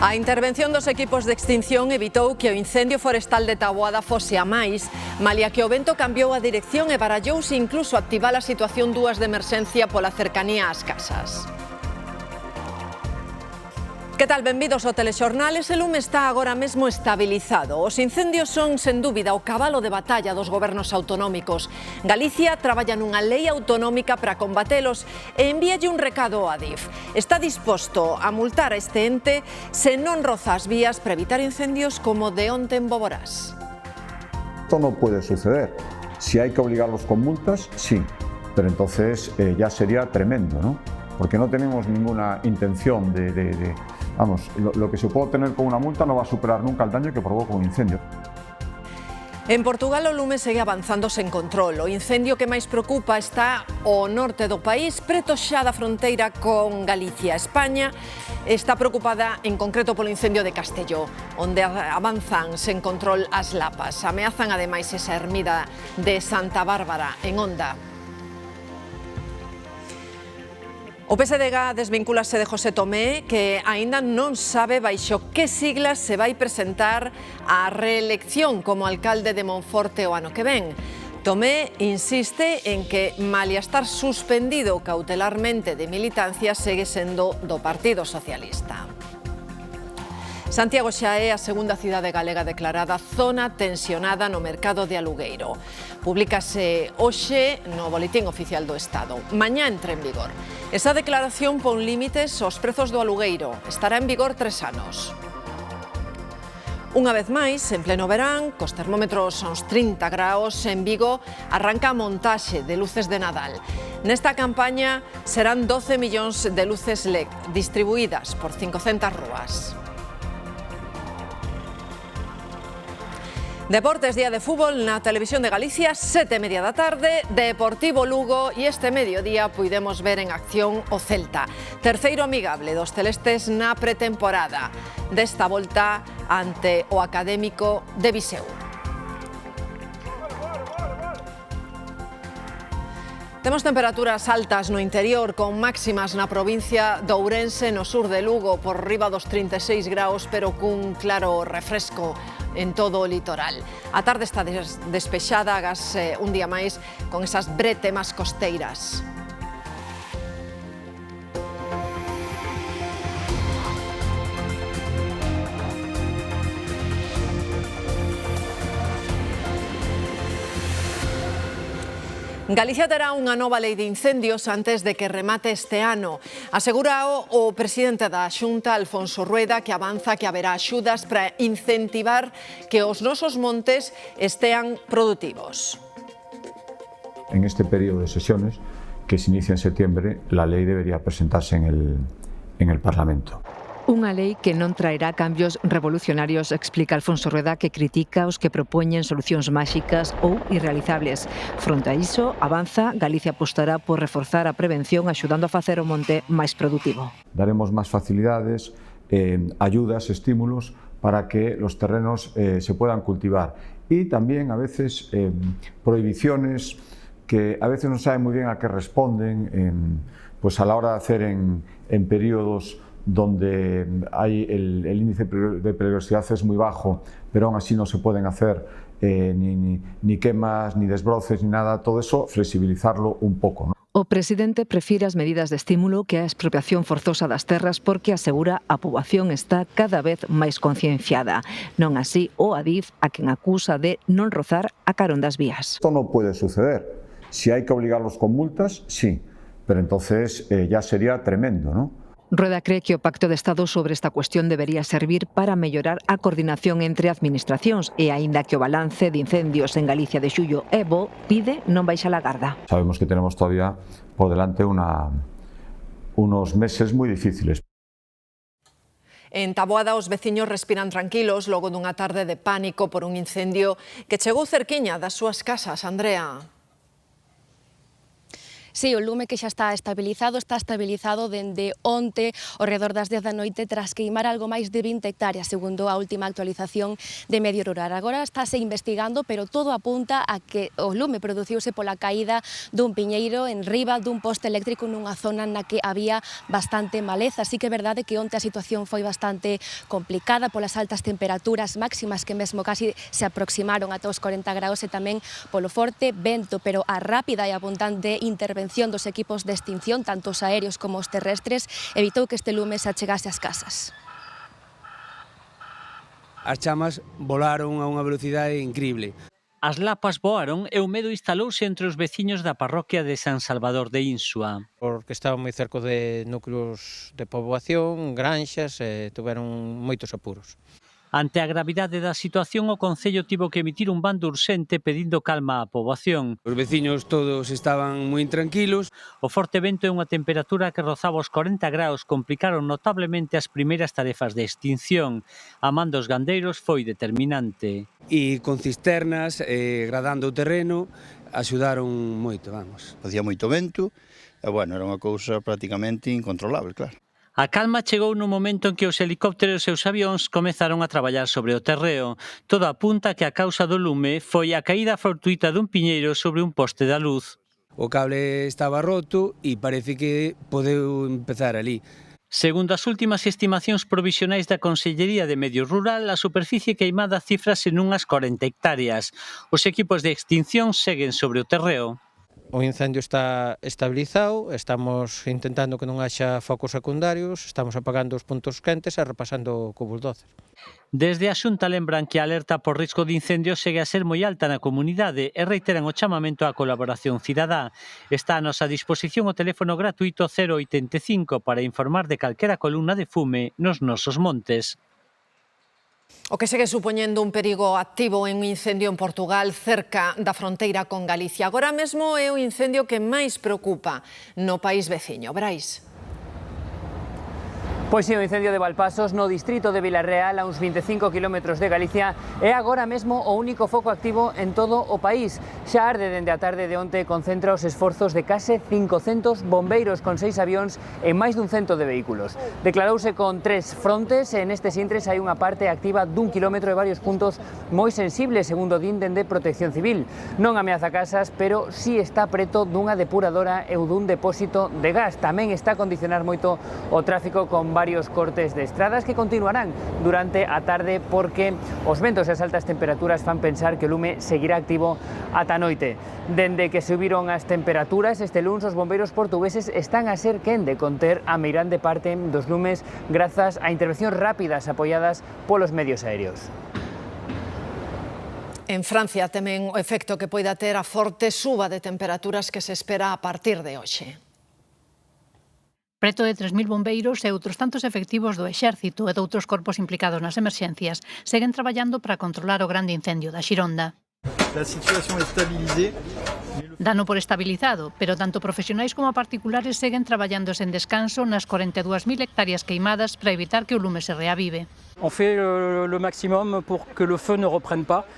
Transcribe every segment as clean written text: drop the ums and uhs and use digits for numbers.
A intervención dos equipos de extinción evitou que o incendio forestal de Taboada fose a máis, malia que o vento cambiou a dirección e barallouse incluso activar a situación 2 de emerxencia pola cercanía ás casas. Que tal? Benvidos ao telexornal. Ese lume está agora mesmo estabilizado. Os incendios son, sen dúbida, o cabalo de batalla dos gobernos autonómicos. Galicia traballa nunha lei autonómica para combatelos e envíalle un recado ao Adif. Está disposto a multar a este ente se non roza as vías para evitar incendios como de onte en Boborás. Esto no puede suceder. Si hay que obligarlos con multas, sí, pero entonces ya sería tremendo, ¿no? Porque no tenemos ninguna intención Vamos, lo que se puede obtener con una multa no va a superar nunca el daño que provoca un incendio. En Portugal o lume segue avanzando sen control. O incendio que máis preocupa está ao norte do país, preto xa da fronteira con Galicia. España está preocupada en concreto polo incendio de Castelló, onde avanzan sen control as lapas. Ameazan ademais esa ermida de Santa Bárbara en Onda. O PSDG desvincúlase de José Tomé, que aínda non sabe baixo que siglas se vai presentar á reelección como alcalde de Monforte o ano que ven. Tomé insiste en que, malia estar suspendido cautelarmente de militancia, segue sendo do Partido Socialista. Santiago xa é a segunda cidade galega declarada zona tensionada no mercado de alugueiro. Publícase hoxe no Boletín Oficial do Estado. Mañá entra en vigor. Esa declaración pon límites aos prezos do alugueiro. Estará en vigor 3 anos. Unha vez máis, en pleno verán, cos termómetros a uns 30 graus, en Vigo arranca a montaxe de luces de Nadal. Nesta campaña serán 12 millóns de luces LED distribuídas por 500 rúas. Deportes, día de fútbol na Televisión de Galicia, 7:30 da tarde, Deportivo Lugo, e este mediodía puidemos ver en acción o Celta. Terceiro amigable dos celestes na pretemporada, desta volta ante o Académico de Viseu. Temos temperaturas altas no interior, con máximas na provincia de Ourense, no sur de Lugo, por riba dos 36 graus, pero cun claro refresco en todo o litoral. A tarde está despexada, agás un día máis con esas brétemas costeiras. Galicia terá unha nova lei de incendios antes de que remate este ano. Asegura o presidente da Xunta, Alfonso Rueda, que avanza que haberá axudas para incentivar que os nosos montes estean produtivos. En este periodo de sesiones, que se inicia en septiembre, la ley debería presentarse en el Parlamento. Unha lei que non traerá cambios revolucionarios, explica Alfonso Rueda, que critica os que propoñen solucións máxicas ou irrealizables. Fronte a iso, avanza, Galicia apostará por reforzar a prevención axudando a facer o monte máis produtivo. Daremos máis facilidades, ayudas, estímulos para que los terrenos se puedan cultivar. Y también a veces prohibiciones que a veces no saben muy bien a qué responden, pues a la hora de hacer en periodos donde hay el índice de peligrosidad es muy bajo, pero aún así no se pueden hacer ni quemas, ni desbroces, ni nada, todo eso flexibilizarlo un poco, ¿no? O presidente prefire as medidas de estímulo que a expropiación forzosa das terras porque asegura a poboación está cada vez máis concienciada. Non así o Adif, a quen acusa de non rozar a carón das vías. Esto no puede suceder. Si hay que obligarlos con multas, sí, pero entonces ya sería tremendo, ¿no? Rueda cree que o Pacto de Estado sobre esta cuestión debería servir para mellorar a coordinación entre administracións e, aínda que o balance de incendios en Galicia de xullo é bo, pide non baixa a garda. Sabemos que tenemos todavía por delante unos meses moi difíciles. En Taboada os veciños respiran tranquilos logo dunha tarde de pánico por un incendio que chegou cerquiña das súas casas. Andrea. Sí, o lume que xa está estabilizado dende onte ao redor das 10 da noite tras queimar algo máis de 20 hectáreas, segundo a última actualización de Medio Rural. Agora estáse investigando, pero todo apunta a que o lume produciuse pola caída dun piñeiro en riba dun poste eléctrico nunha zona na que había bastante maleza. Así que é verdade que onte a situación foi bastante complicada polas altas temperaturas máximas que mesmo casi se aproximaron ata os 40 graus e tamén polo forte vento, pero a rápida e abundante intervención dos equipos de extinción, tanto os aéreos como os terrestres, evitou que este lume se achegase ás casas. As chamas volaron a unha velocidade increíble. As lapas voaron e o medo instalouse entre os veciños da parroquia de San Salvador de Insua. Porque estaba moi cerca de núcleos de poboación, granxas e tuveron moitos apuros. Ante a gravidade da situación, o Concello tivo que emitir un bando urxente pedindo calma á poboación. Os veciños todos estaban moi tranquilos. O forte vento e unha temperatura que rozaba os 40 graus complicaron notablemente as primeiras tarefas de extinción. A man dos gandeiros foi determinante. E con cisternas, gradando o terreno, axudaron moito, vamos. Facía moito vento e, bueno, era unha cousa prácticamente incontrolable, claro. A calma chegou no momento en que os helicópteros e os avións comezaron a traballar sobre o terreo. Todo apunta que a causa do lume foi a caída fortuita dun piñeiro sobre un poste da luz. O cable estaba roto e parece que podeu empezar ali. Segundo as últimas estimacións provisionais da Consellería de Medio Rural, a superficie queimada cifrase nunhas 40 hectáreas. Os equipos de extinción seguen sobre o terreo. O incendio está estabilizado, estamos intentando que non haxa focos secundarios, estamos apagando os puntos quentes e repasando co bulldozer. Desde a Xunta lembran que a alerta por risco de incendio segue a ser moi alta na comunidade e reiteran o chamamento á colaboración cidadá. Está a nosa disposición o teléfono gratuito 085 para informar de calquera columna de fume nos nosos montes. O que segue supoñendo un perigo activo en un incendio en Portugal cerca da fronteira con Galicia. Agora mesmo é o incendio que máis preocupa no país veciño. Brais. Pois sí, o incendio de Valpasos no distrito de Vilarreal, a uns 25 km de Galicia, é agora mesmo o único foco activo en todo o país. Xa arde dende a tarde de onte, concentra os esforzos de case 500 bombeiros con 6 avións e máis dun 100 de vehículos. Declarouse con 3 frontes e nestes intres hai unha parte activa dun kilómetro e varios puntos moi sensibles, segundo din dende Protección Civil. Non ameaza casas, pero sí está preto dunha depuradora e dun depósito de gas. Tamén está a condicionar moito o tráfico con varios cortes de estradas que continuarán durante a tarde porque os ventos e as altas temperaturas fan pensar que o lume seguirá activo ata a noite. Dende que subiron as temperaturas este luns, os bombeiros portugueses están a ser quen de conter a meirande parte dos lumes grazas a intervencións rápidas apoiadas polos medios aéreos. En Francia temen o efecto que poida ter a forte suba de temperaturas que se espera a partir de hoxe. Preto de 3.000 bombeiros e outros tantos efectivos do Exército e doutros corpos implicados nas emerxencias seguen traballando para controlar o grande incendio da Xironda. Dano por estabilizado, pero tanto profesionais como particulares seguen traballando sen descanso nas 42.000 hectáreas queimadas para evitar que o lume se reavive. On fait le maximum pour que le feu ne reprenne pas.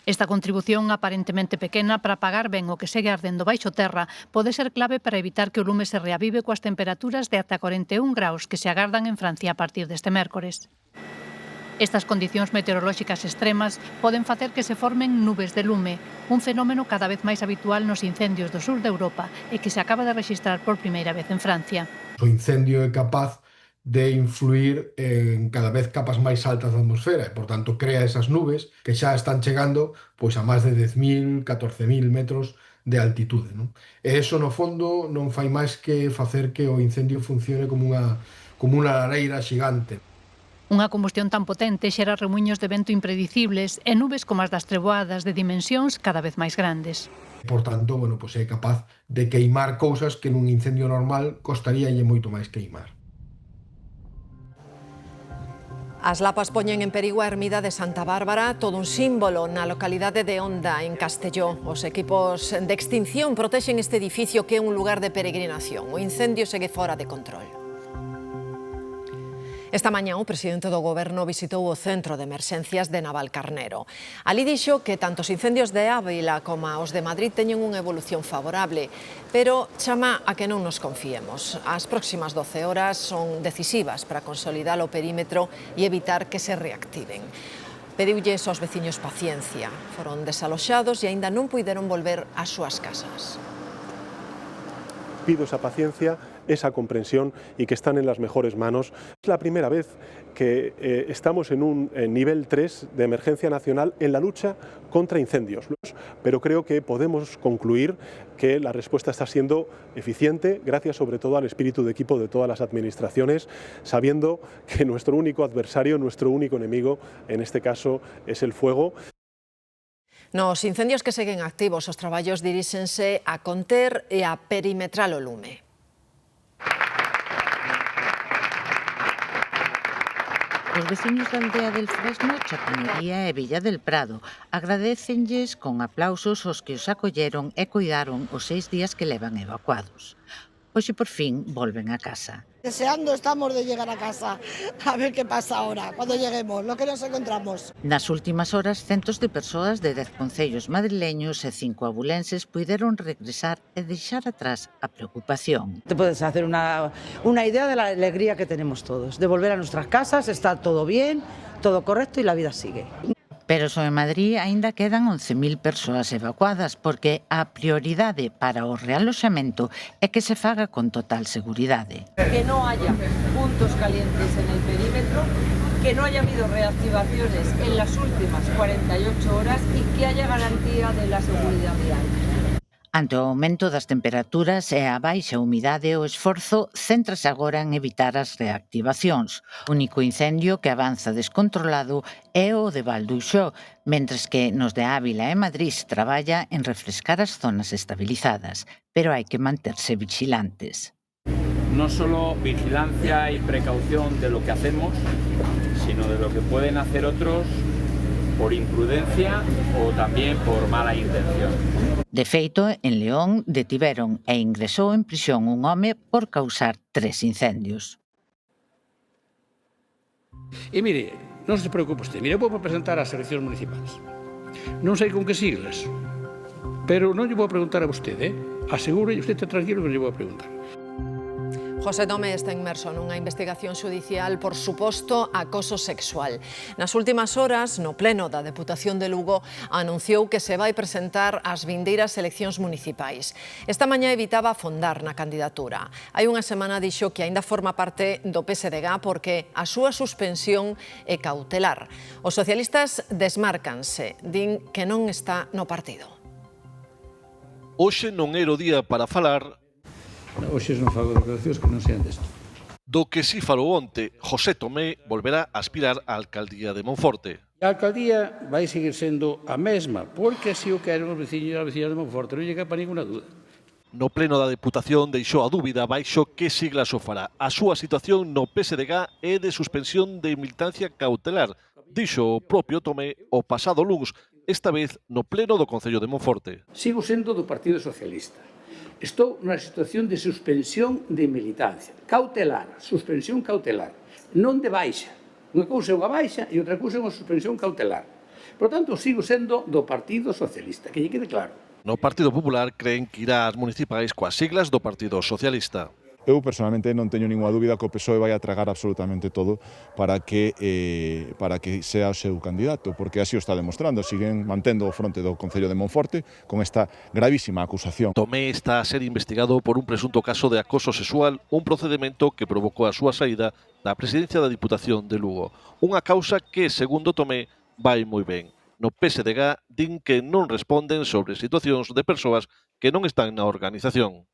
Esta contribución aparentemente pequena para apagar ben o que segue ardendo baixo terra pode ser clave para evitar que o lume se reavive coas temperaturas de ata 41 graus que se agardan en Francia a partir deste mércores. Estas condicións meteorolóxicas extremas poden facer que se formen nubes de lume, un fenómeno cada vez máis habitual nos incendios do sur de Europa e que se acaba de rexistrar por primeira vez en Francia. O incendio é capaz de influir en cada vez capas máis altas da atmosfera e, por tanto, crea esas nubes que xa están chegando pois a máis de 10.000, 14.000 metros de altitude. Non? E eso, no fondo, non fai máis que facer que o incendio funcione como unha lareira xigante. Unha combustión tan potente xera remuiños de vento impredicibles e nubes como as das treboadas de dimensións cada vez máis grandes. Por tanto, bueno, pois é capaz de queimar cousas que nun incendio normal costaríalle moito máis queimar. As lapas poñen en perigo a ermida de Santa Bárbara, todo un símbolo na localidade de Onda, en Castelló. Os equipos de extinción protexen este edificio que é un lugar de peregrinación. O incendio segue fora de control. Esta mañá o presidente do Goberno visitou o Centro de Emerxencias de Navalcarnero. Ali dixo que tanto os incendios de Ávila como os de Madrid teñen unha evolución favorable, pero chama a que non nos confiemos. As próximas 12 horas son decisivas para consolidar o perímetro e evitar que se reactiven. Pediulles aos veciños paciencia. Foron desaloxados e aínda non puideron volver ás súas casas. Pido esa paciencia, esa comprensión y que están en las mejores manos. Es la primera vez que estamos en un nivel 3 de emergencia nacional en la lucha contra incendios, pero creo que podemos concluir que la respuesta está siendo eficiente gracias sobre todo al espíritu de equipo de todas las administraciones, sabiendo que nuestro único adversario, nuestro único enemigo, en este caso, es el fuego. Nos incendios que seguen activos, os traballos diríxense a conter e a perimetrar o lume. Os veciños da aldea del Fresno, Chapinería e Villa del Prado agradécenlles con aplausos os que os acolleron e cuidaron os 6 días que levan evacuados. Hoxe por fin volven a casa. Deseando estamos de llegar a casa, a ver qué pasa ahora, cuando lleguemos, lo que nos encontramos. Nas últimas horas, centos de persoas de 10 concellos madrileños e 5 abulenses puideron regresar e deixar atrás a preocupación. Te puedes hacer una idea de la alegría que tenemos todos, de volver a nuestras casas, está todo bien, todo correcto y la vida sigue. Pero só en Madrid aínda quedan 11.000 persoas evacuadas porque a prioridade para o realoxamento é que se faga con total seguridade. Que no haya puntos calientes en el perímetro, que no haya habido reactivaciones en las últimas 48 horas y que haya garantía de la seguridad vial. Ante o aumento das temperaturas e a baixa humidade, o esforzo céntrase agora en evitar as reactivacións. O único incendio que avanza descontrolado é o de Valduxó, mentres que nos de Ávila e Madrid se traballa en refrescar as zonas estabilizadas, pero hai que manterse vigilantes. No solo vigilancia y precaución de lo que hacemos, sino de lo que pueden hacer otros por imprudencia o también por mala intención. De feito, en León detiveron e ingresou en prisión un home por causar 3 incendios. E mire, non se preocupe usted, mire, vou presentar as eleccións municipais. Non sei con que siglas, pero non lle vou preguntar a vostede, aseguro e usted está tranquilo que non lle vou preguntar. José Tomé está inmerso nunha investigación xudicial por suposto acoso sexual. Nas últimas horas, no pleno da Deputación de Lugo, anunciou que se vai presentar ás vindeiras eleccións municipais. Esta mañá evitaba afondar na candidatura. Hai unha semana dixo que aínda forma parte do PSDG porque a súa suspensión é cautelar. Os socialistas desmárcanse, din que non está no partido. Hoxe non era o día para falar Hoxe non fago declaracións que non sean desto. Do que si falou onte, José Tomé volverá a aspirar á alcaldía de Monforte. A alcaldía vai seguir sendo a mesma, porque así o queren os veciños e as veciñas de Monforte, non lle quepa ninguna dúda. No pleno da Deputación deixou a dúbida baixo que siglas o fará. A súa situación no PSDG é de suspensión de militancia cautelar, dixo o propio Tomé o pasado luns, esta vez no pleno do Concello de Monforte. Sigo sendo do Partido Socialista. Estou nunha situación de suspensión de militancia, cautelar, suspensión cautelar, non de baixa. Unha cousa é unha baixa e outra cousa é unha suspensión cautelar. Por tanto, sigo sendo do Partido Socialista, que lle quede claro. No Partido Popular creen que irá ás municipais coas siglas do Partido Socialista. Eu, personalmente, non teño ninguna dúbida que o PSOE vai a tragar absolutamente todo para que sea o seu candidato, porque así o está demostrando. Siguen mantendo o fronte do Concello de Monforte con esta gravísima acusación. Tomé está a ser investigado por un presunto caso de acoso sexual, un procedimento que provocou a súa saída da presidencia da Diputación de Lugo. Unha causa que, segundo Tomé, vai moi ben. No PSDG din que non responden sobre situacións de persoas que non están na organización.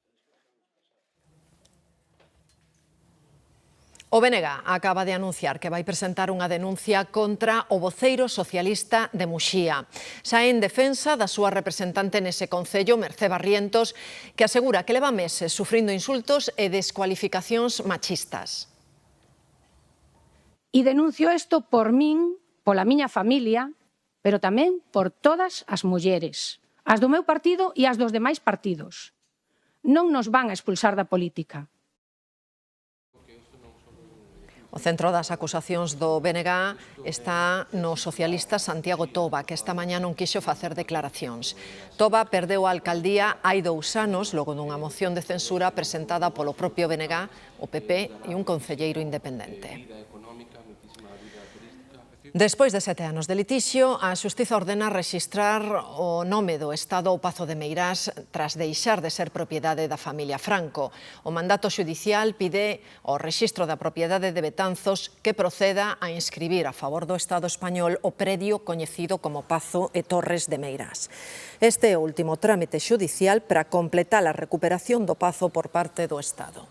O BNG acaba de anunciar que vai presentar unha denuncia contra o voceiro socialista de Muxía. Xa en defensa da súa representante nese concello, Mercé Barrientos, que asegura que leva meses sufrindo insultos e descualificacións machistas. E denuncio isto por min, pola miña familia, pero tamén por todas as mulleres, as do meu partido e as dos demais partidos. Non nos van a expulsar da política. O centro das acusacións do BNG está no socialista Santiago Toba, que esta mañá non quixo facer declaracións. Toba perdeu a alcaldía hai 2 anos, logo dunha moción de censura presentada polo propio BNG, o PP e un concelleiro independente. Despois de 7 anos de litixio, a Xustiza ordena rexistrar o nome do Estado ao Pazo de Meirás tras deixar de ser propiedade da familia Franco. O mandato xudicial pide ao rexistro da propiedade de Betanzos que proceda a inscribir a favor do Estado español o predio coñecido como Pazo e Torres de Meirás. Este é o último trámite xudicial para completar a recuperación do Pazo por parte do Estado.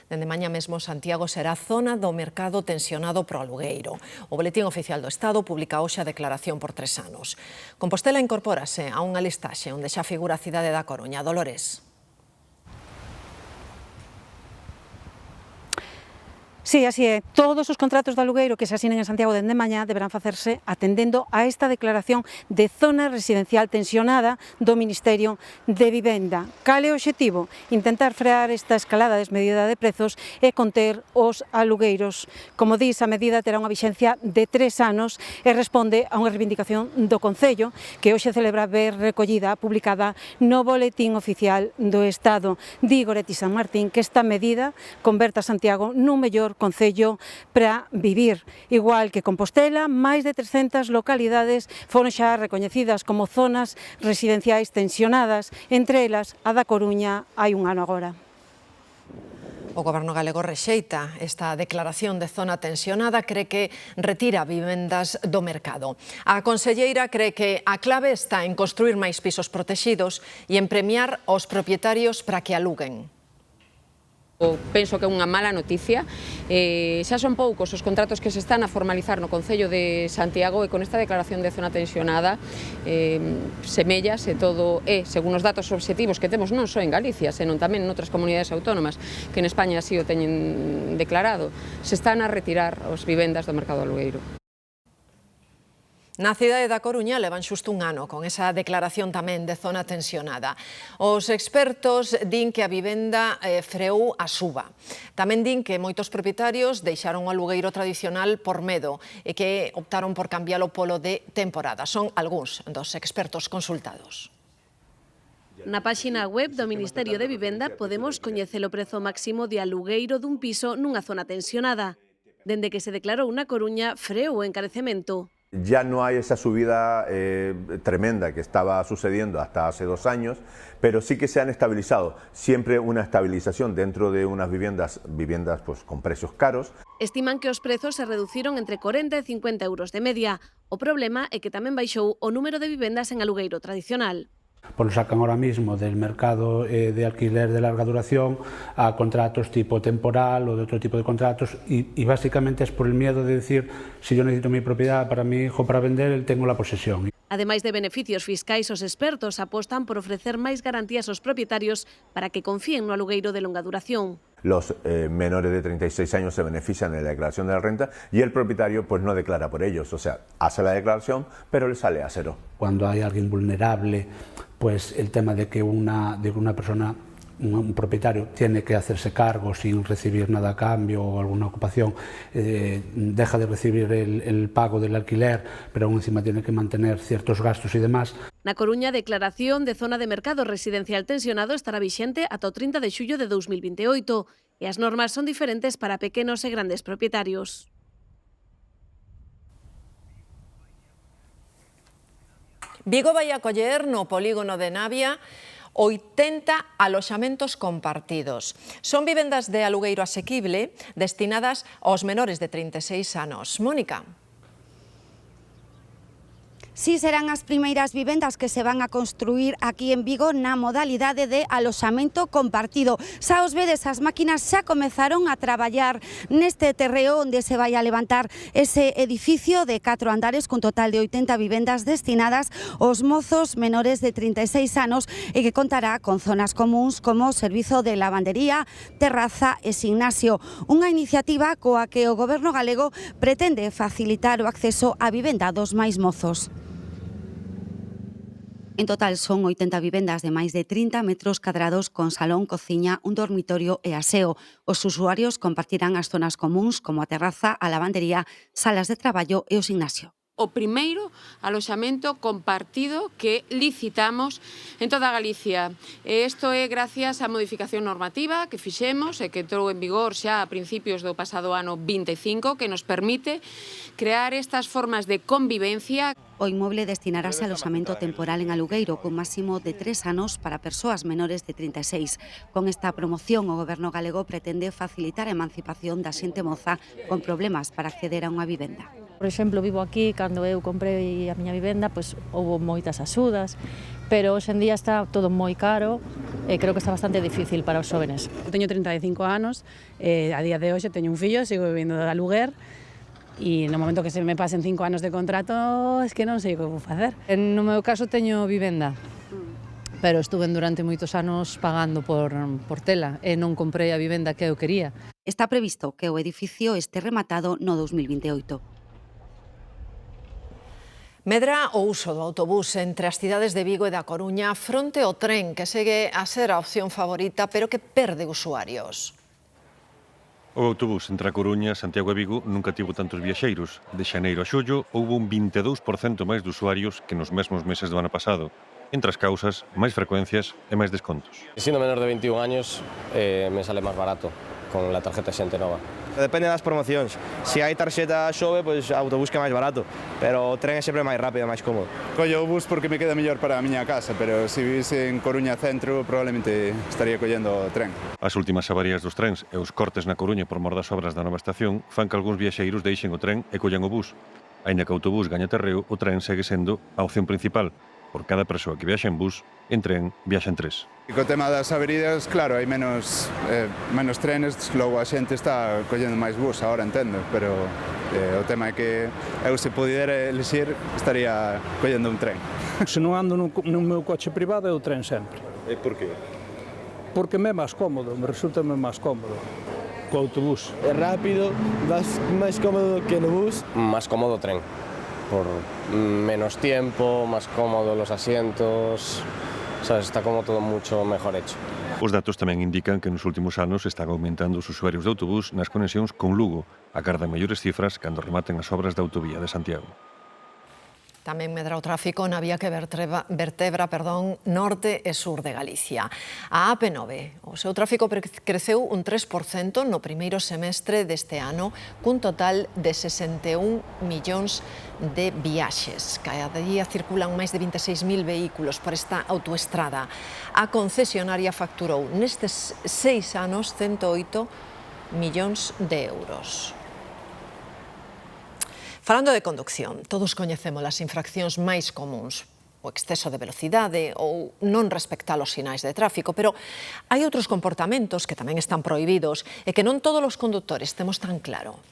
Dende mañá mesmo Santiago será zona do mercado tensionado pro alugueiro. O Boletín Oficial do Estado publica hoxe a declaración por 3 anos. Compostela incorpórase a unha listaxe onde xa figura a cidade da Coruña. Dolores. Sí, así é. Todos os contratos de alugueiro que se asinen en Santiago dende mañá deberán facerse atendendo a esta declaración de zona residencial tensionada do Ministerio de Vivenda. Cal é o obxectivo? Intentar frear esta escalada desmedida de prezos e conter os alugueiros. Como dis, a medida terá unha vixencia de 3 anos e responde a unha reivindicación do Concello que hoxe celebra ver recollida, publicada no Boletín Oficial do Estado. Di Goretti San Martín que esta medida converta a Santiago nun mellor concello para vivir. Igual que Compostela, máis de 300 localidades foron xa recoñecidas como zonas residenciais tensionadas, entre elas a da Coruña hai un ano agora. O Goberno galego rexeita esta declaración de zona tensionada, cree que retira vivendas do mercado. A conselleira cree que a clave está en construir máis pisos protexidos e en premiar aos propietarios para que aluguen. Penso que é unha mala noticia. Xa son poucos os contratos que se están a formalizar no Concello de Santiago e con esta declaración de zona tensionada semellas e todo é, según os datos obxectivos que temos non só en Galicia, senón tamén en outras comunidades autónomas que en España así o teñen declarado, se están a retirar os vivendas do mercado alugueiro. Na cidade da Coruña levan xusto un ano con esa declaración tamén de zona tensionada. Os expertos din que a vivenda freou a suba. Tamén din que moitos propietarios deixaron o alugueiro tradicional por medo e que optaron por cambialo polo de temporada. Son algúns dos expertos consultados. Na páxina web do Ministerio de Vivenda podemos coñecer o prezo máximo de alugueiro dun piso nunha zona tensionada. Dende que se declarou na Coruña, freou o encarecemento. Ya no hay esa subida tremenda que estaba sucediendo hasta hace 2 años, pero sí que se han estabilizado. Siempre una estabilización dentro de unas viviendas pues, con precios caros. Estiman que os prezos se reduciron entre 40 e 50 euros de media. O problema é que tamén baixou o número de vivendas en alugueiro tradicional. Pues lo sacan ahora mismo del mercado de alquiler de larga duración a contratos tipo temporal o de otro tipo de contratos y básicamente es por el miedo de decir si yo necesito mi propiedad para mi hijo para vender, él tengo la posesión. Ademais de beneficios fiscais, os expertos apostan por ofrecer máis garantías aos propietarios para que confíen no alugueiro de longa duración. Los menores de 36 años se benefician de la declaración de la renta y el propietario pues no declara por ellos, o sea, hace la declaración pero le sale a cero. Cuando hay alguien vulnerable, pues el tema de que una persona, un propietario tiene que hacerse cargo sin recibir nada a cambio o alguna ocupación, deja de recibir el pago del alquiler, pero aún encima tiene que mantener ciertos gastos y demás. Na Coruña, a declaración de zona de mercado residencial tensionado estará vixente ata o 30 de xullo de 2028 e as normas son diferentes para pequenos e grandes propietarios. Vigo vai acoller no polígono de Navia 80 aloxamentos compartidos. Son vivendas de alugueiro asequible destinadas aos menores de 36 anos. Mónica. Si serán as primeiras vivendas que se van a construir aquí en Vigo na modalidade de aloxamento compartido. Xa os vedes, as máquinas xa comezaron a traballar neste terreo onde se vai a levantar ese edificio de 4 andares cun total de 80 vivendas destinadas aos mozos menores de 36 anos e que contará con zonas comuns como servizo de lavandería, terraza e gimnasio. Unha iniciativa coa que o Goberno galego pretende facilitar o acceso á vivenda dos máis mozos. En total son 80 vivendas de máis de 30 metros cadrados con salón, cociña, un dormitorio e aseo. Os usuarios compartirán as zonas comuns como a terraza, a lavandería, salas de traballo e o gimnasio. O primeiro aloxamento compartido que licitamos en toda Galicia. Isto é gracias á modificación normativa que fixemos e que entrou en vigor xa a principios do pasado ano 25, que nos permite crear estas formas de convivencia. O inmueble destinarase a aloxamento temporal en alugueiro cun máximo de 3 anos para persoas menores de 36. Con esta promoción, o Goberno galego pretende facilitar a emancipación da xente moza con problemas para acceder a unha vivenda. Por exemplo, vivo aquí, cando eu comprei a miña vivenda, pois houve moitas axudas, pero hoxe en día está todo moi caro e creo que está bastante difícil para os xóvenes. Eu teño 35 anos, a día de hoxe teño un fillo, sigo vivindo de aluguer, e no momento que se me pasen 5 anos de contrato, es que non sei o que vou facer. No meu caso teño vivenda, pero estuve durante moitos anos pagando por tela e non comprei a vivenda que eu quería. Está previsto que o edificio este rematado no 2028. Medra o uso do autobús entre as cidades de Vigo e da Coruña fronte ao tren, que segue a ser a opción favorita, pero que perde usuarios. O autobús entre a Coruña, Santiago e Vigo nunca tivo tantos viaxeiros. De xaneiro a xullo houve un 22% máis de usuarios que nos mesmos meses do ano pasado. Entre as causas, máis frecuencias e máis descontos. Siendo menor de 21 años, me sale máis barato con la tarjeta Xente Nova. Depende das promocións. Se hai tarxeta xove, pois o autobús que é máis barato, pero o tren é sempre máis rápido e máis cómodo. Collo o bus porque me queda mellor para a miña casa, pero se vivise en Coruña Centro, probablemente estaría collendo o tren. As últimas avarías dos trens e os cortes na Coruña por mor das obras da nova estación fan que algúns viaxeiros deixen o tren e collan o bus. Aínda que o autobús gaña terreo, o tren segue sendo a opción principal. Por cada persoa que viaxa en bus, en tren viaxan 3. E co tema das averidas, claro, hai menos trenes, logo a xente está collendo máis bus, agora entendo, pero o tema é que eu se pudera elixir estaría collendo un tren. Se non ando no meu coche privado é o tren sempre. E por qué? Porque me é máis cómodo, me resulta máis cómodo co autobús. É rápido, máis cómodo que no bus. Más cómodo tren. Por menos tiempo, más cómodos los asientos, ¿sabes? Está como todo mucho mejor hecho. Os datos tamén indican que nos últimos anos están aumentando os usuarios de autobús nas conexións con Lugo, agardan maiores cifras cando rematen as obras da autovía de Santiago. Tamén medra o tráfico na vía que vertebra norte e sur de Galicia. A AP9, o seu tráfico creceu un 3% no primeiro semestre deste ano, cun total de 61 millóns de viaxes. Cada día circulan máis de 26.000 vehículos por esta autoestrada. A concesionaria facturou nestes 6 anos 108 millóns de euros. Falando de conducción, todos coñecemos as infraccións máis comúns, o exceso de velocidade ou non respectar os sinais de tráfico, pero hai outros comportamentos que tamén están prohibidos e que non todos os condutores temos tan claro.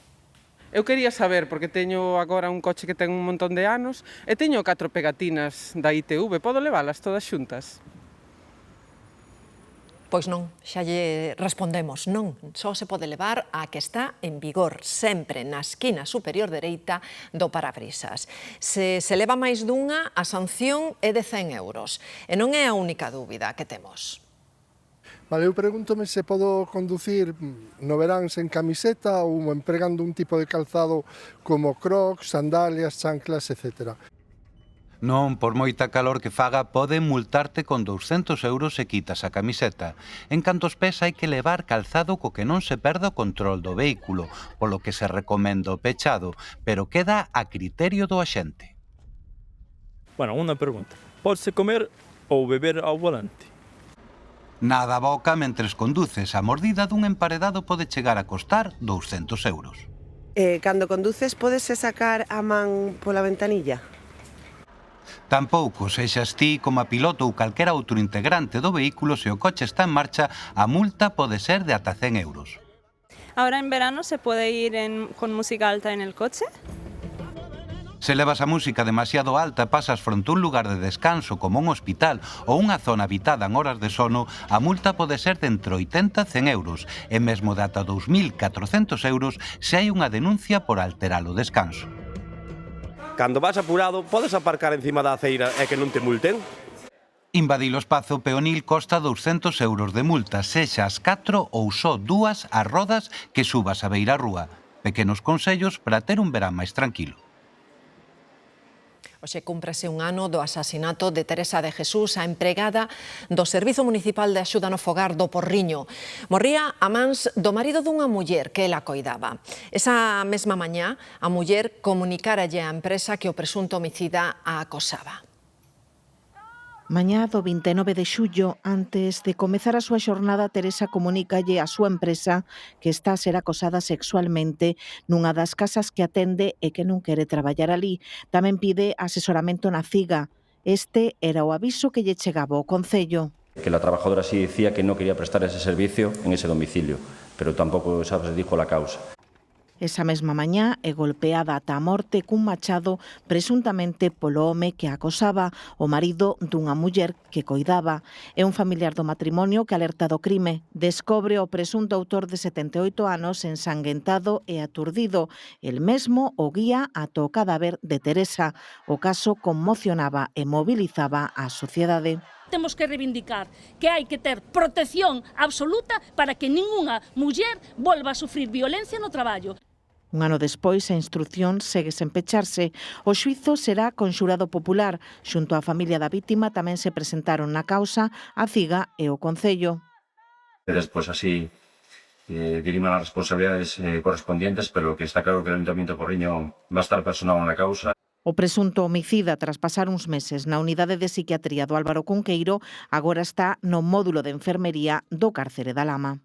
Eu quería saber, porque teño agora un coche que ten un montón de anos e teño 4 pegatinas da ITV, podo leválas todas xuntas? Pois non, xa lle respondemos, non, só se pode levar a que está en vigor, sempre na esquina superior dereita do parabrisas. Se leva máis dunha, a sanción é de 100 euros, e non é a única dúbida que temos. Vale, eu pregúntome se podo conducir no verán sen camiseta ou empregando un tipo de calzado como crocs, sandalias, chanclas, etc. Non, por moita calor que faga, poden multarte con 200 euros se quitas a camiseta. En cantos pés hai que levar calzado co que non se perda o control do vehículo, polo que se recomenda o pechado, pero queda a criterio do axente. Bueno, unha pregunta. Podse comer ou beber ao volante? Nada boca mentres conduces. A mordida dun emparedado pode chegar a costar 200 euros. Cando conduces, podese sacar a man pola ventanilla? Tampouco, sexas ti como a piloto ou calquera outro integrante do vehículo, se o coche está en marcha, a multa pode ser de ata 100 euros. Ahora en verano se puede ir con música alta en el coche? Se levas a música demasiado alta, pasas fronte a un lugar de descanso como un hospital ou unha zona habitada en horas de sono, a multa pode ser de entre 80 e 100 euros, e mesmo de ata 2.400 euros se hai unha denuncia por alterar o descanso. Cando vas apurado, podes aparcar encima da aceira e que non te multen? Invadir o espazo peonil costa 200 euros de multa, sexa as 4 ou só 2 as rodas que subas a beira rúa. Pequenos consellos para ter un verán máis tranquilo. Hoxe cúmprese un ano do asasinato de Teresa de Jesús, a empregada do Servizo Municipal de Axuda no Fogar do Porriño. Morría a mans do marido dunha muller que ela coidaba. Esa mesma mañá, a muller comunicáralle á empresa que o presunto homicida a acosaba. Mañá do 29 de xullo, antes de comezar a súa xornada, Teresa comunícalle á súa empresa que está a ser acosada sexualmente nunha das casas que atende e que non quere traballar ali. Tamén pide asesoramento na CIGA. Este era o aviso que lle chegaba ao Concello. Que la trabajadora sí decía que no quería prestar ese servicio en ese domicilio, pero tampouco se dijo la causa. Esa mesma mañá é golpeada ata a morte cun machado presuntamente polo home que a acosaba, o marido dunha muller que coidaba. É un familiar do matrimonio que alerta do crime. Descobre o presunto autor de 78 anos ensanguentado e aturdido. El mesmo o guía ata o cadáver de Teresa. O caso conmocionaba e mobilizaba a sociedade. Temos que reivindicar que hai que ter protección absoluta para que ningunha muller volva a sufrir violencia no traballo. Un ano despois, a instrucción segue sen pecharse. O xuízo será con xurado popular. Xunto á familia da vítima tamén se presentaron na causa a CIGA e o Concello. Despois así diriman as responsabilidades correspondientes, pero que está claro que el Ayuntamiento de Porriño va a estar personado na causa. O presunto homicida, tras pasar uns meses na unidade de psiquiatría do Álvaro Cunqueiro, agora está no módulo de enfermería do Cárcere da Lama.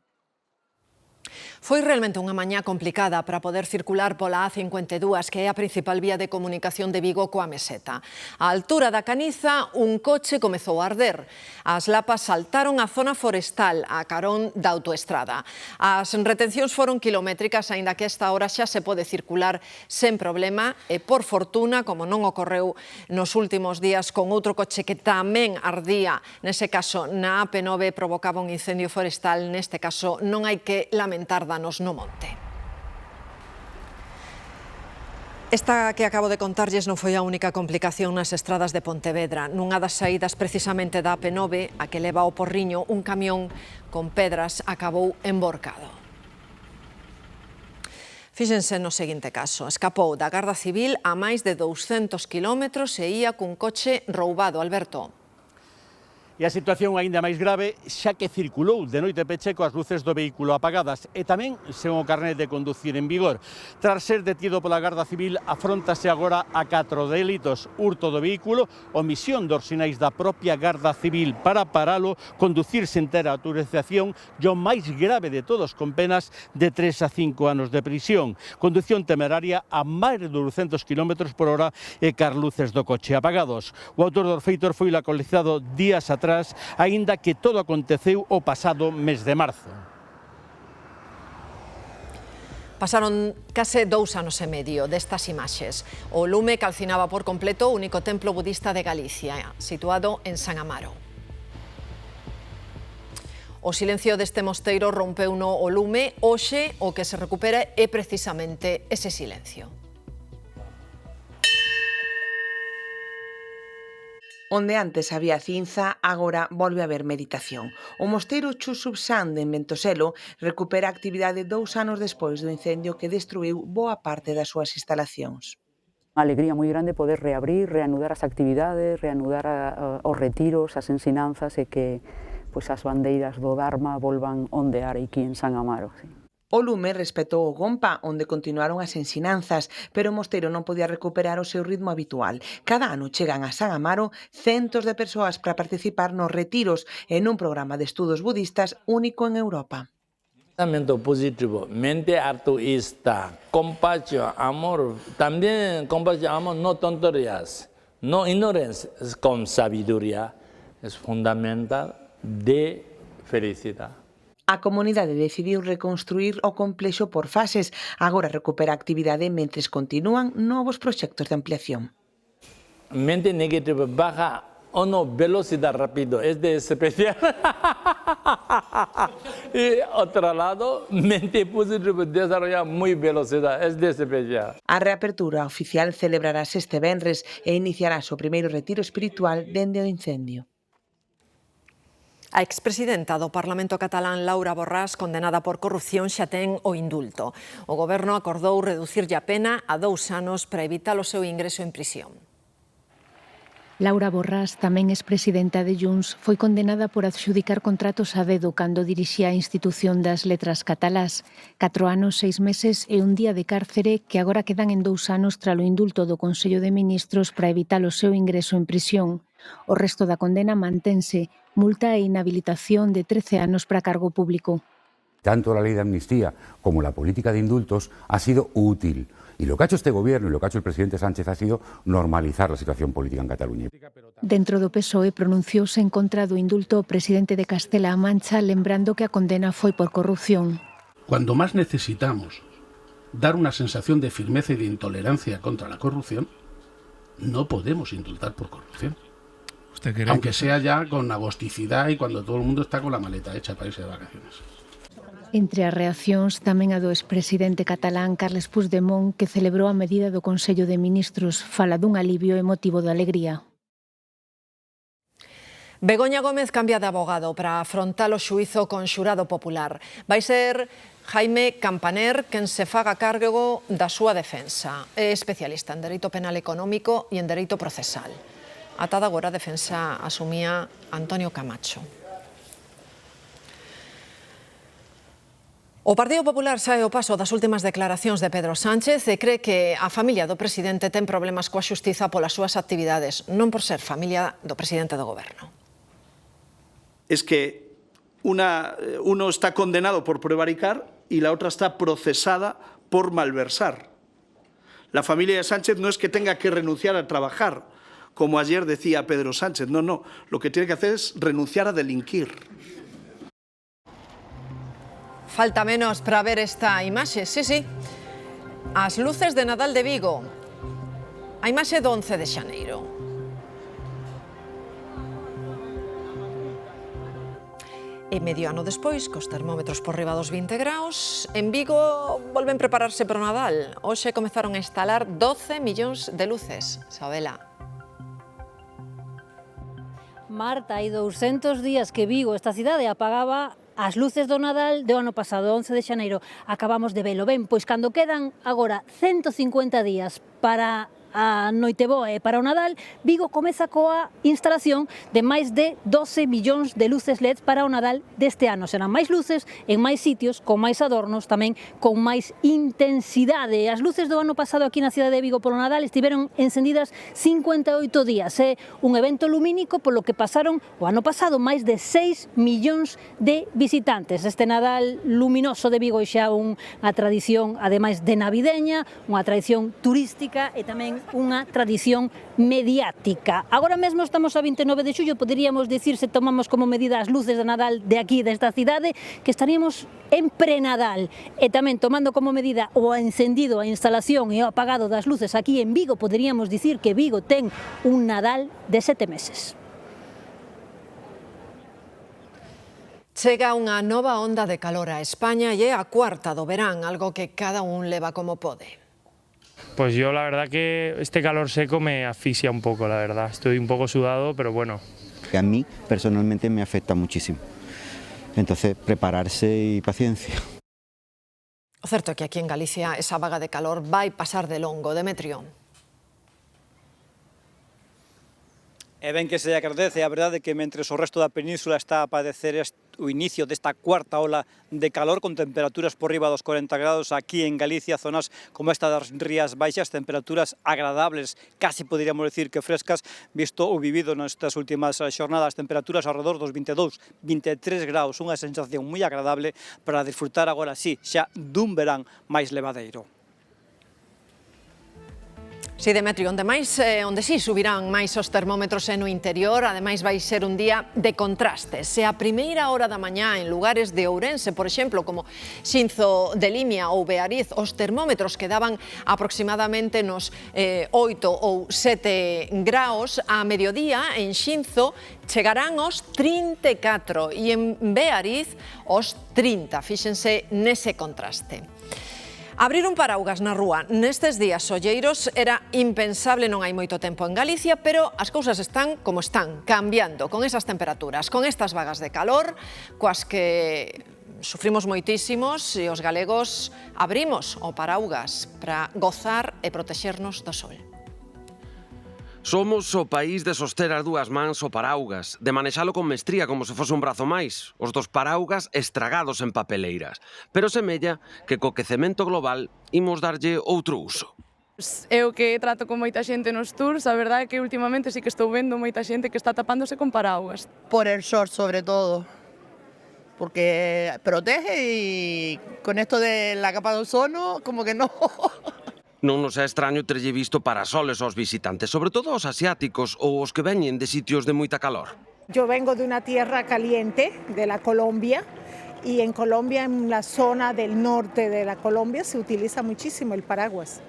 Foi realmente unha mañá complicada para poder circular pola A52, que é a principal vía de comunicación de Vigo coa Meseta. A altura da Caniza, un coche comezou a arder. As lapas saltaron a zona forestal a carón da autoestrada. As retencións foron kilométricas, aínda que a esta hora xa se pode circular sen problema e, por fortuna, como non ocorreu nos últimos días con outro coche que tamén ardía, nese caso na AP9 provocaba un incendio forestal, neste caso non hai que lamentar danos no monte. Esta que acabo de contarlles non foi a única complicación nas estradas de Pontevedra. Nunha das saídas precisamente da AP9, a que leva ao Porriño, un camión con pedras acabou emborcado. Fíxense no seguinte caso. Escapou da Garda Civil a máis de 200 kilómetros e ía cun coche roubado, Alberto. E a situación aínda máis grave xa que circulou de noite peche coas luces do vehículo apagadas e tamén sen o carnet de conducir en vigor. Tras ser detido pola Garda Civil, afróntase agora a 4 delitos: hurto do vehículo, omisión dos sinais da propia Garda Civil para paralo, conducir sen ter autorización e o máis grave de todos, con penas de 3 a 5 anos de prisión. Conducción temeraria a máis de 200 km por hora e cas luces do coche apagados. O autor do feito foi localizado días atrás, aínda que todo aconteceu o pasado mes de marzo. Pasaron case 2 anos e medio destas imaxes. O lume calcinaba por completo o único templo budista de Galicia, situado en San Amaro. O silencio deste mosteiro rompeuno o lume. Hoxe o que se recupera é precisamente ese silencio. Onde antes había cinza, agora volve a haber meditación. O mosteiro Chusubsan de Ventoselo recupera a actividade 2 anos despois do incendio que destruiu boa parte das súas instalacións. Unha alegría moi grande poder reabrir, reanudar as actividades, reanudar os retiros, as ensinanzas e que as bandeiras do Dharma volvan ondear aquí en San Amaro. Sí. O lume respetou o Gompa, onde continuaron as ensinanzas, pero o mosteiro non podía recuperar o seu ritmo habitual. Cada ano chegan a San Amaro centos de persoas para participar nos retiros en un programa de estudos budistas único en Europa. Pensamiento positivo, mente altruista, compasión, amor, también compasión, amor, no tonterías, no ignorancia, con sabiduría, es fundamental de felicidad. A comunidade decidiu reconstruir o complexo por fases. Agora recupera a actividade mentres continúan novos proxectos de ampliación. Mente negativa baja o no, velocidad rápido, es de especial. Y otro lado, mente positiva desarrolla muy velocidad, es de especial. A reapertura oficial celebrarase este venres e iniciará o primeiro retiro espiritual dende o incendio. A expresidenta do Parlamento catalán Laura Borràs, condenada por corrupción, xa ten o indulto. O Goberno acordou reducirlle a pena a 2 anos para evitar o seu ingreso en prisión. Laura Borràs, tamén expresidenta de Junts, foi condenada por adxudicar contratos a dedo cando dirixía a institución das letras catalás. 4 anos, 6 meses e un día de cárcere que agora quedan en 2 anos tralo indulto do Consello de Ministros para evitar o seu ingreso en prisión. O resto da condena mantense, multa e inhabilitación de 13 anos para cargo público. Tanto la ley de amnistía como la política de indultos ha sido útil. Y lo que ha hecho este gobierno y lo que ha hecho el presidente Sánchez ha sido normalizar la situación política en Cataluña. Dentro do PSOE pronunciouse en contra do indulto o presidente de Castela-A Mancha, lembrando que a condena foi por corrupción. Cuando más necesitamos dar una sensación de firmeza y de intolerancia contra la corrupción, no podemos indultar por corrupción. Aunque sea ya con agosticidad y cuando todo el mundo está con la maleta hecha para irse de vacaciones. Entre as reaccións tamén a do expresidente catalán Carles Puigdemont, que celebrou a medida do Consello de Ministros, fala dun alivio e motivo de alegría. Begoña Gómez cambia de abogado para afrontar o xuízo con xurado popular. Vai ser Jaime Campaner quen se faga cargo da súa defensa. É especialista en dereito penal económico e en dereito procesal. Ata agora a defensa asumía Antonio Camacho. O Partido Popular sae ao paso das últimas declaracións de Pedro Sánchez e cree que a familia do presidente ten problemas coa xustiza polas súas actividades, non por ser familia do presidente do goberno. Es que uno está condenado por prevaricar y la otra está procesada por malversar. La familia de Sánchez no es que tenga que renunciar a trabajar, como ayer decía Pedro Sánchez, no, lo que tiene que hacer es renunciar a delinquir. Falta menos para ver esta imaxe, sí. As luces de Nadal de Vigo. A imaxe do 11 de xaneiro. E medio ano despois, cos termómetros por riba dos 20 graus, en Vigo volven prepararse para o Nadal. Hoxe comezaron a instalar 12 millóns de luces. Sabela. Marta, hai 200 días que Vigo, esta cidade, apagaba as luces do Nadal do ano pasado, 11 de xaneiro. Acabamos de velo. Ben, pois cando quedan agora 150 días para a Noiteboa e para o Nadal, Vigo comeza coa instalación de máis de 12 millóns de luces LED para o Nadal deste ano. Serán máis luces en máis sitios, con máis adornos, tamén con máis intensidade. As luces do ano pasado aquí na cidade de Vigo polo Nadal estiveron encendidas 58 días. É un evento lumínico polo que pasaron o ano pasado máis de 6 millóns de visitantes. Este Nadal luminoso de Vigo é xa unha tradición, ademais de navideña, unha tradición turística e tamén unha tradición mediática. Agora mesmo estamos a 29 de xullo, poderíamos dicir, se tomamos como medida as luces de Nadal de aquí, desta cidade, que estaríamos en pre-Nadal. E tamén tomando como medida o encendido, a instalación e o apagado das luces aquí en Vigo, poderíamos dicir que Vigo ten un Nadal de 7 meses. Chega unha nova onda de calor a España e é a cuarta do verán, algo que cada un leva como pode. Pues yo la verdad que este calor seco me asfixia un poco, la verdad. Estoy un poco sudado, pero bueno. A mí personalmente me afecta muchísimo. Entonces, prepararse y paciencia. O certo é que aquí en Galicia esa vaga de calor vai pasar de longo, Demetrio. E ben que se agradece, a verdade que mentres o resto da península está a padecer o inicio desta cuarta ola de calor con temperaturas por riba dos 40 grados, aquí en Galicia, zonas como esta das Rías Baixas, temperaturas agradables, casi poderíamos decir que frescas, visto o vivido nestas últimas xornadas, temperaturas alrededor dos 22, 23 graus, unha sensación moi agradable para disfrutar agora sí, xa dun verán máis levadeiro. Si, Demetrio, onde sí subirán máis os termómetros no interior, ademais vai ser un día de contrastes. Se a primeira hora da mañá en lugares de Ourense, por exemplo, como Xinzo de Limia ou Beariz, os termómetros quedaban aproximadamente nos 8 ou 7 graus, a mediodía en Xinzo chegarán aos 34 e en Beariz aos 30. Fíxense nese contraste. Abrir un paraugas na rúa nestes días solleiros era impensable, non hai moito tempo en Galicia, pero as cousas están como están, cambiando, con esas temperaturas, con estas vagas de calor, coas que sufrimos moitísimos e os galegos abrimos o paraugas para gozar e protexernos do sol. Somos o país de soster as dúas mans o paraugas, de manexalo con mestría como se fose un brazo máis, os dos paraugas estragados en papeleiras. Pero semella que co quecemento global imos darlle outro uso. Eu que trato con moita xente nos tours, a verdade é que últimamente sí que estou vendo moita xente que está tapándose con paraugas. Por el short sobre todo, porque protege y con esto de la capa de ozono como que no. Non nos é extraño terlle visto parasoles aos visitantes, sobre todo aos asiáticos ou os que veñen de sitios de moita calor. Yo vengo de una tierra caliente, de la Colombia, y en Colombia, en la zona del norte de la Colombia, se utiliza muchísimo el paraguas.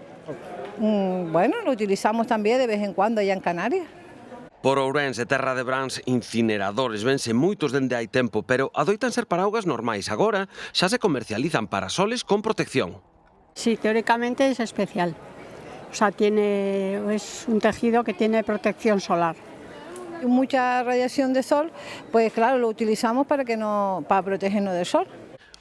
Bueno, lo utilizamos también de vez en cuando allá en Canarias. Por Ourense, terra de brans incineradores, vense moitos dende hai tempo, pero adoitan ser paraugas normais. Agora xa se comercializan parasoles con protección. Sí, teóricamente es especial. O sea, es un tejido que tiene protección solar. Mucha radiación de sol, pues claro, lo utilizamos para protegernos del sol.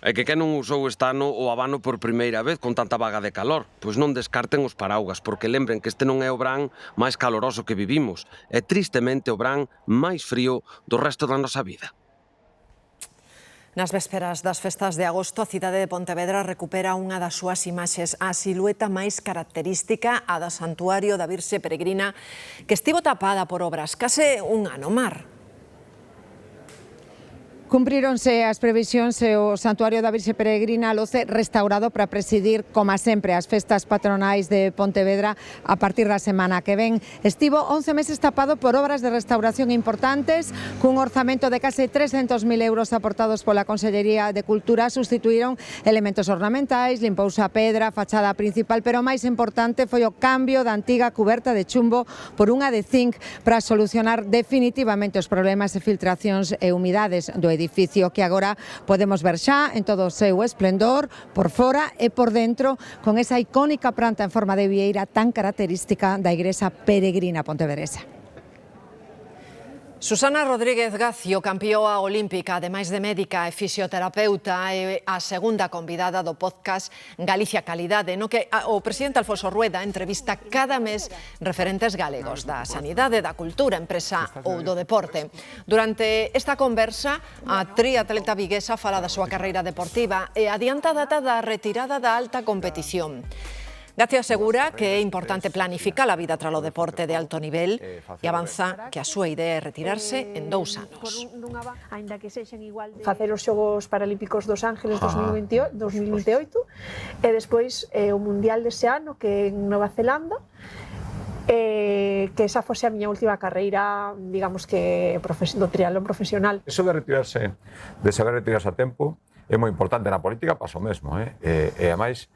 É que quen non usou este ano o abano por primeira vez con tanta vaga de calor? Pois non descarten os paraugas, porque lembren que este non é o verán máis caloroso que vivimos. É tristemente o verán máis frío do resto da nosa vida. Nas vésperas das festas de agosto, a cidade de Pontevedra recupera unha das súas imaxes, a silueta máis característica, a da Santuario da Virxe Peregrina, que estivo tapada por obras case un ano mar. Cumpríronse as previsións e o Santuario da Virxe Peregrina loce restaurado para presidir, como sempre, as festas patronais de Pontevedra a partir da semana que ven. Estivo 11 meses tapado por obras de restauración importantes, cun orzamento de case 300.000 euros aportados pola Consellería de Cultura. Sustituíron elementos ornamentais, limpouse a pedra, a fachada principal, pero o máis importante foi o cambio da antiga cuberta de chumbo por unha de zinc para solucionar definitivamente os problemas de filtracións e humidades do edificio, que agora podemos ver xa en todo o seu esplendor, por fora e por dentro, con esa icónica planta en forma de vieira tan característica da Igrexa Peregrina pontevedresa. Susana Rodríguez Gacio, campeoa olímpica, ademais de médica e fisioterapeuta, é a segunda convidada do podcast Galicia Calidade, no que o presidente Alfonso Rueda entrevista cada mes referentes galegos da sanidade, da cultura, empresa ou do deporte. Durante esta conversa, a triatleta viguesa fala da súa carreira deportiva e adianta a data da retirada da alta competición. Gacio asegura que é importante planificar a vida tras o deporte de alto nivel e avanza que a súa idea é retirarse en 2 anos. Facer os Xogos Paralímpicos dos Ángeles 2028 e despois o Mundial dese ano, que é en Nova Zelanda, que esa fose a miña última carreira, digamos que do triatlón profesional. Eso de retirarse, de saber retirarse a tempo, é moi importante na política, pasa o mesmo, e ademais,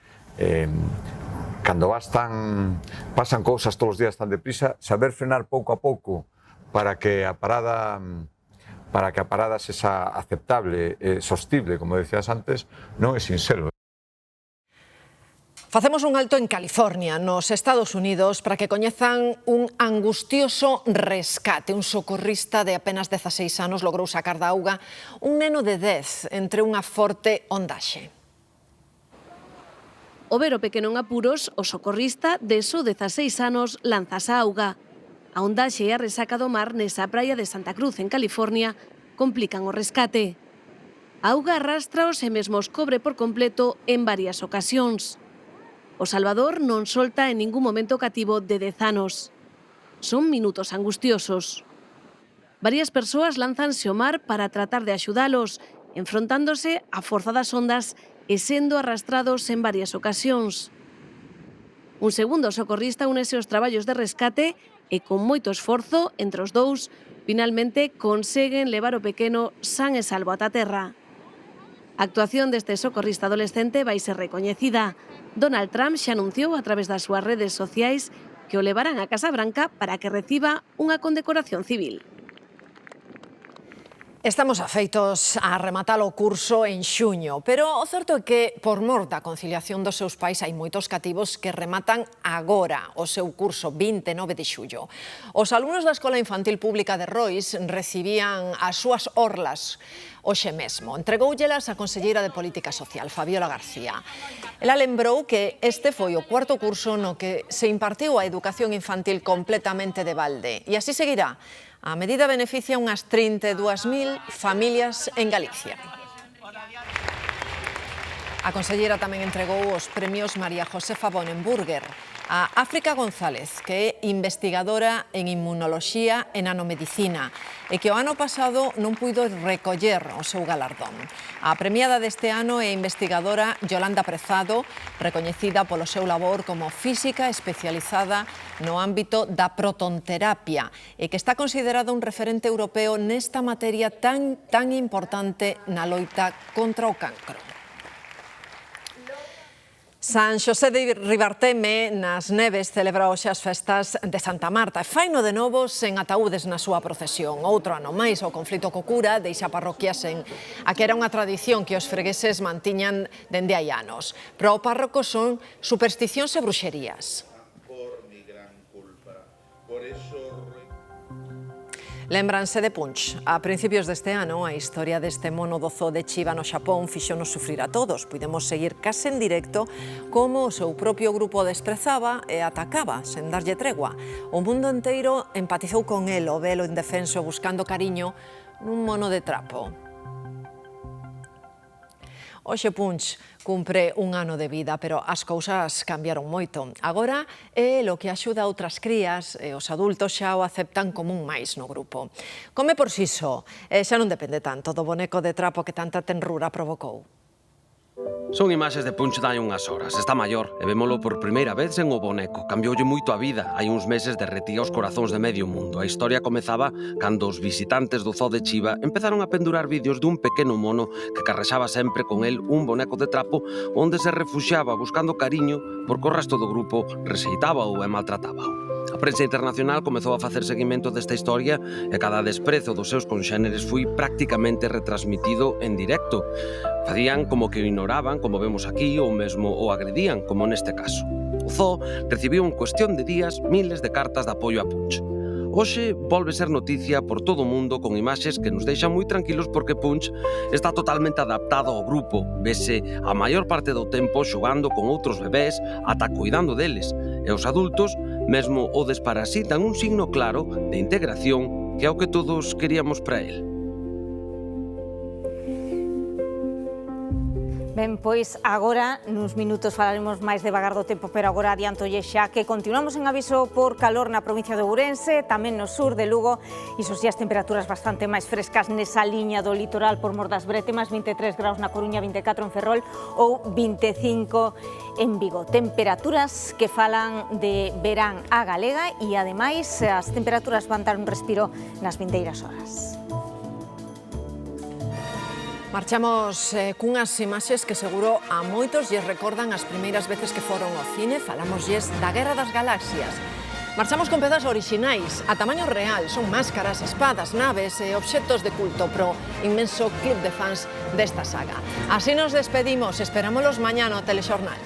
cando pasan cousas todos os días tan deprisa, saber frenar pouco a pouco para que a parada sexa aceptable e sostible, como decías antes, non é sincero. Facemos un alto en California, nos Estados Unidos, para que coñezan un angustioso rescate. Un socorrista de apenas 16 anos logrou sacar da auga un neno de 10 entre unha forte ondaxe. O ver o pequeno en apuros, o socorrista de só 16 anos lanzase a auga. A ondaxe e a resaca do mar nesa praia de Santa Cruz, en California, complican o rescate. A auga arrastraos e mesmo os cobre por completo en varias ocasións. O Salvador non solta en ningún momento cativo de 10 anos. Son minutos angustiosos. Varias persoas lánzanse ao mar para tratar de axudalos, enfrontándose á forza das ondas e sendo arrastrados en varias ocasións. Un segundo socorrista únese aos traballos de rescate e con moito esforzo entre os dous, finalmente conseguen levar o pequeno san e salvo ata terra. A actuación deste socorrista adolescente vai ser recoñecida. Donald Trump xa anunciou a través das súas redes sociais que o levarán á Casa Branca para que reciba unha condecoración civil. Estamos afeitos a rematar o curso en xuño, pero o certo é que, por mor da conciliación dos seus pais, hai moitos cativos que rematan agora o seu curso 29 de xullo. Os alumnos da Escola Infantil Pública de Rois recibían as súas orlas hoxe mesmo. Entregoullelas a conselleira de Política Social, Fabiola García. Ela lembrou que este foi o cuarto curso no que se impartiu a educación infantil completamente de balde, e así seguirá. A medida beneficia unhas 32.000 familias en Galicia. A conselleira tamén entregou os premios María Josefa Bonenburger a África González, que é investigadora en inmunoloxía e nanomedicina, e que o ano pasado non puido recoller o seu galardón. A premiada deste ano é a investigadora Yolanda Prezado, recoñecida polo seu labor como física especializada no ámbito da protonterapia, e que está considerada un referente europeo nesta materia tan importante na loita contra o cancro. San Xosé de Ribarteme, nas Neves, celebra hoxe as festas de Santa Marta e faino de novo sen ataúdes na súa procesión. Outro ano máis, o conflito co cura deixa a parroquia sen a que era unha tradición que os fregueses mantiñan dende hai anos. Pero o párroco son supersticións e bruxerías. Lémbranse de Punch. A principios deste ano, a historia deste mono do zoo de Chiba no Xapón fixonos sufrir a todos. Pudemos seguir case en directo como o seu propio grupo desprezaba e atacaba, sen darlle tregua. O mundo enteiro empatizou con el, o velo indefenso, buscando cariño nun mono de trapo. Hoxe Punch cumpre un ano de vida, pero as cousas cambiaron moito. Agora é o que axuda a outras crías e os adultos xa o aceptan como un máis no grupo. Come por si só, e xa non depende tanto do boneco de trapo que tanta tenrura provocou. Son imaxes de Punch dai unhas horas. Está maior e vémolo por primeira vez sen o boneco. Cambioulle moito a vida. Hai uns meses derretía os corazóns de medio mundo. A historia comezaba cando os visitantes do zoo de Chiba empezaron a pendurar vídeos dun pequeno mono que carrexaba sempre con el un boneco de trapo onde se refuxiaba buscando cariño porque o resto do grupo rexeitábao e maltratábao. A prensa internacional comezou a facer seguimento desta historia e cada desprezo dos seus conxéneres foi prácticamente retransmitido en directo. Facían como que o ignoraban, como vemos aquí, ou mesmo o agredían, como neste caso. O zoo recibiu en cuestión de días miles de cartas de apoio a Punch. Hoxe volve ser noticia por todo o mundo con imaxes que nos deixan moi tranquilos porque Punch está totalmente adaptado ao grupo. Vese a maior parte do tempo xogando con outros bebés, ata cuidando deles. E os adultos mesmo o desparasitan, un signo claro de integración que é o que todos queríamos para el. Ben, pois agora, nuns minutos falaremos máis devagar do tempo, pero agora adiantolle xa que continuamos en aviso por calor na provincia de Ourense, tamén no sur de Lugo, e son as temperaturas bastante máis frescas nesa liña do litoral por mor das brétemas, 23 graus na Coruña, 24 en Ferrol ou 25 en Vigo. Temperaturas que falan de verán a galega e, ademais, as temperaturas van dar un respiro nas vindeiras horas. Marchamos cunhas imaxes que seguro a moitos lles recordan as primeiras veces que foron ao cine. Falámoslles da Guerra das Galaxias. Marchamos con pezas orixinais, a tamaño real. Son máscaras, espadas, naves e obxectos de culto pro inmenso club de fans desta saga. Así nos despedimos. Esperámolos mañá no Telexornal.